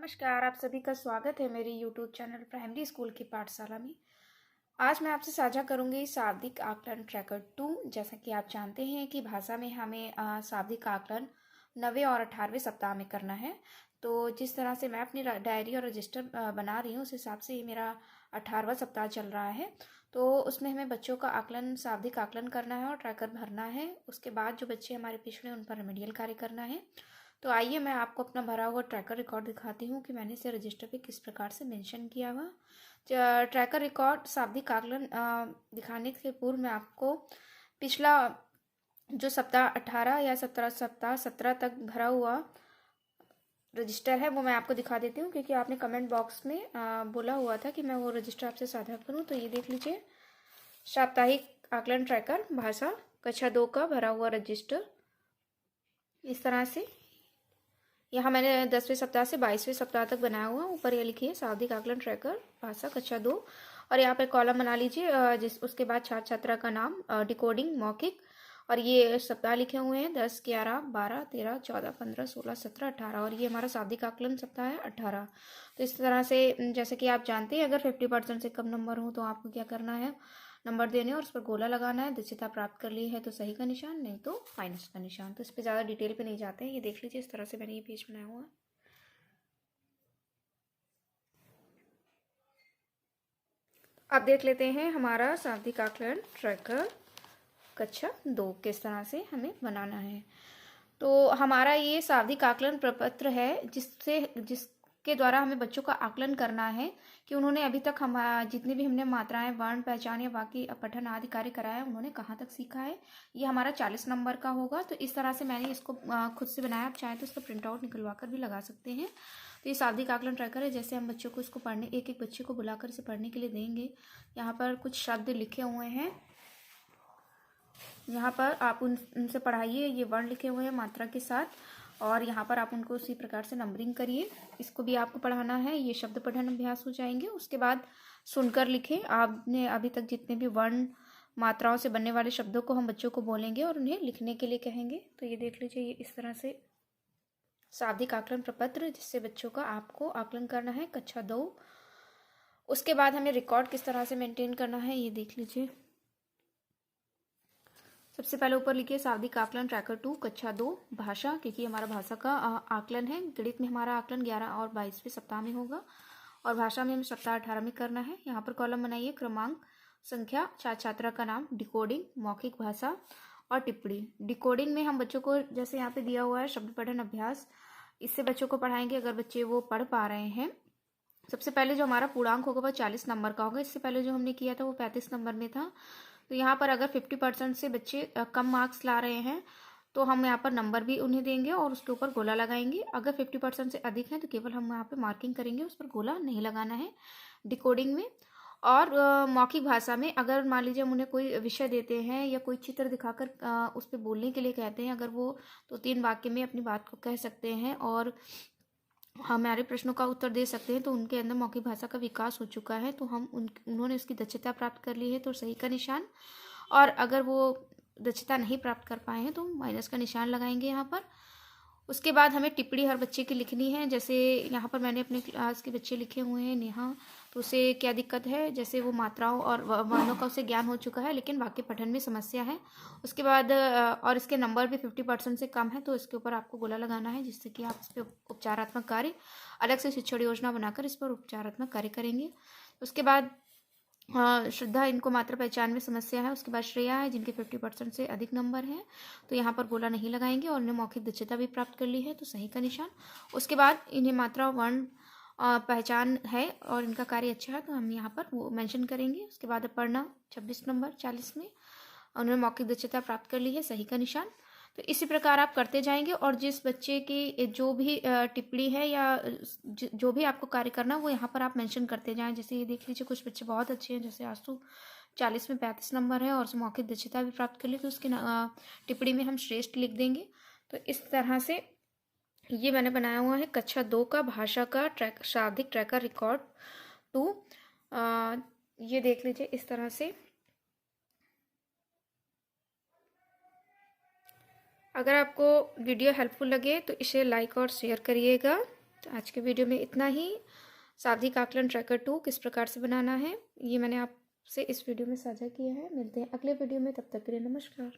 नमस्कार, आप सभी का स्वागत है मेरे YouTube चैनल प्राइमरी स्कूल की पाठशाला में। आज मैं आपसे साझा करूंगी शाब्दिक आकलन ट्रैकर 2। जैसा कि आप जानते हैं कि भाषा में हमें शाब्दिक आकलन 9वें और 18वें सप्ताह में करना है। तो जिस तरह से मैं अपनी डायरी और रजिस्टर बना रही हूँ, उस हिसाब से ये मेरा 18वां सप्ताह चल रहा है। तो उसमें हमें बच्चों का आकलन, शाब्दिक आकलन करना है और ट्रैकर भरना है। उसके बाद जो बच्चे हमारे पिछड़े, उन पर रेमेडियल कार्य करना है। तो आइए मैं आपको अपना भरा हुआ ट्रैकर रिकॉर्ड दिखाती हूँ कि मैंने इसे रजिस्टर पे किस प्रकार से मेंशन किया हुआ। ट्रैकर रिकॉर्ड शाब्दिक आकलन दिखाने के पूर्व मैं आपको पिछला जो सप्ताह 18 या 17 सप्ताह 17 तक भरा हुआ रजिस्टर है वो मैं आपको दिखा देती हूँ, क्योंकि आपने कमेंट बॉक्स में बोला हुआ था कि मैं वो रजिस्टर आपसे साझा करूँ। तो ये देख लीजिए, साप्ताहिक आकलन ट्रैकर भाषा कक्षा 2 का भरा हुआ रजिस्टर इस तरह से। यहाँ मैंने 10वें सप्ताह से 22वें सप्ताह तक बनाया हुआ। ऊपर ये लिखिए शाब्दिक आकलन ट्रैकर भाषा कक्षा 2, और यहाँ पे कॉलम बना लीजिए जिस उसके बाद छात्र छात्रा का नाम, डिकोडिंग, मौखिक, और ये सप्ताह लिखे हुए हैं 10, 11, 12, 13, 14, 15, 16, 17, 18, और ये हमारा शाब्दिक आकलन सप्ताह है 18। तो इस तरह से जैसे कि आप जानते हैं, अगर 50% से कम नंबर हो तो आपको क्या करना है, नंबर देने और उस पर गोला लगाना है। दक्षता प्राप्त कर ली है तो सही का निशान, नहीं तो माइनस का निशान। तो इस पर ज़्यादा डिटेल पे नहीं जाते हैं। ये देख लीजिए, इस तरह से मैंने ये पेज बनाया हुआ है। अब देख लेते हैं हमारा शाब्दिक आकलन ट्रैकर कक्षा 2 किस तरह से हमें बनाना है। तो हमारा ये शाब्दिक आकलन प्रपत्र है, जिसके द्वारा हमें बच्चों का आकलन करना है कि उन्होंने अभी तक हम जितनी भी हमने मात्राएं, वर्ण, पहचान या बाकी पठन आदि कार्य कराया है, उन्होंने कहाँ तक सीखा है। ये हमारा 40 नंबर का होगा। तो इस तरह से मैंने इसको खुद से बनाया। आप चाहें तो इसका प्रिंट आउट निकलवा कर भी लगा सकते हैं। तो ये शाब्दिक आकलन ट्रैकर है। जैसे हम बच्चों को इसको पढ़ने, एक एक बच्चे को बुलाकर इसे पढ़ने के लिए देंगे। यहाँ पर कुछ शब्द लिखे हुए हैं, यहाँ पर आप उनसे पढ़ाइए। ये वर्ण लिखे हुए हैं मात्रा के साथ, और यहाँ पर आप उनको उसी प्रकार से नंबरिंग करिए। इसको भी आपको पढ़ाना है। ये शब्द पठन अभ्यास हो जाएंगे। उसके बाद सुनकर लिखें। आपने अभी तक जितने भी वर्ण, मात्राओं से बनने वाले शब्दों को हम बच्चों को बोलेंगे और उन्हें लिखने के लिए कहेंगे। तो ये देख लीजिए, ये इस तरह से शाब्दिक आकलन प्रपत्र, जिससे बच्चों का आपको आकलन करना है कक्षा 2। उसके बाद हमें रिकॉर्ड किस तरह से मेंटेन करना है, ये देख लीजिए। सबसे पहले ऊपर लिखिए शाब्दिक आकलन ट्रैकर 2 कक्षा 2 भाषा, क्योंकि हमारा भाषा का आकलन है। गणित में हमारा आकलन 11 और 22वें सप्ताह में होगा, और भाषा में हमें सप्ताह 18 में करना है। यहाँ पर कॉलम बनाइए, क्रमांक, संख्या, छात्र छात्रा का नाम, डिकोडिंग, मौखिक भाषा और टिप्पणी। डिकोडिंग में हम बच्चों को, जैसे यहाँ पे दिया हुआ है शब्द पठन अभ्यास, इससे बच्चों को पढ़ाएंगे अगर बच्चे वो पढ़ पा रहे हैं। सबसे पहले जो हमारा पूर्णांक होगा वह 40 नंबर का होगा। इससे पहले जो हमने किया था वो 35 नंबर में था। तो यहाँ पर अगर 50% से बच्चे कम मार्क्स ला रहे हैं तो हम यहाँ पर नंबर भी उन्हें देंगे और उसके ऊपर गोला लगाएंगे। अगर 50% से अधिक है तो केवल हम यहाँ पे मार्किंग करेंगे, उस पर गोला नहीं लगाना है डिकोडिंग में। और मौखिक भाषा में अगर मान लीजिए हम उन्हें कोई विषय देते हैं या कोई चित्र दिखाकर उस पर बोलने के लिए कहते हैं, अगर वो 2-3 वाक्य में अपनी बात को कह सकते हैं और हमारे प्रश्नों का उत्तर दे सकते हैं, तो उनके अंदर मौखिक भाषा का विकास हो चुका है। तो हम उन्होंने उसकी दक्षता प्राप्त कर ली है तो सही का निशान, और अगर वो दक्षता नहीं प्राप्त कर पाए हैं तो माइनस का निशान लगाएंगे यहाँ पर। उसके बाद हमें टिप्पणी हर बच्चे की लिखनी है। जैसे यहाँ पर मैंने अपने क्लास के बच्चे लिखे हुए हैं, नेहा, तो उसे क्या दिक्कत है, जैसे वो मात्राओं और वर्णों का उसे ज्ञान हो चुका है लेकिन वाक्य पठन में समस्या है। उसके बाद और इसके नंबर भी 50% से कम है, तो इसके ऊपर आपको गोला लगाना है, जिससे कि आप इस पर उपचारात्मक कार्य, अलग से शिक्षण योजना बनाकर इस पर उपचारात्मक कार्य करेंगे। उसके बाद श्रद्धा, इनको मात्रा पहचान में समस्या है। उसके बाद श्रेया है, जिनके 50% से अधिक नंबर हैं, तो यहाँ पर गोला नहीं लगाएंगे, और इन्हें मौखिक दक्षता भी प्राप्त कर ली है तो सही का निशान। उसके बाद इन्हें मात्रा, वर्ण, पहचान है और इनका कार्य अच्छा है तो हम यहाँ पर वो मेंशन करेंगे। उसके बाद अपर्णा 26 नंबर 40 में, उन्होंने मौखिक दक्षता प्राप्त कर ली है, सही का निशान। तो इसी प्रकार आप करते जाएंगे, और जिस बच्चे की जो भी टिप्पणी है या जो भी आपको कार्य करना वो यहाँ पर आप मेंशन करते जाएं। जैसे ये देख लीजिए, कुछ बच्चे बहुत अच्छे हैं, जैसे आंसू 40 में 35 नंबर है और मौखिक दक्षता भी प्राप्त कर ली, तो उसकी टिप्पणी में हम श्रेष्ठ लिख देंगे। तो इस तरह से ये मैंने बनाया हुआ है कक्षा 2 का भाषा का शाब्दिक ट्रैकर रिकॉर्ड 2। ये देख लीजिए इस तरह से। अगर आपको वीडियो हेल्पफुल लगे तो इसे लाइक और शेयर करिएगा। तो आज के वीडियो में इतना ही। शाब्दिक आकलन ट्रैकर 2 किस प्रकार से बनाना है ये मैंने आपसे इस वीडियो में साझा किया है। मिलते हैं अगले वीडियो में, तब तक के लिए नमस्कार।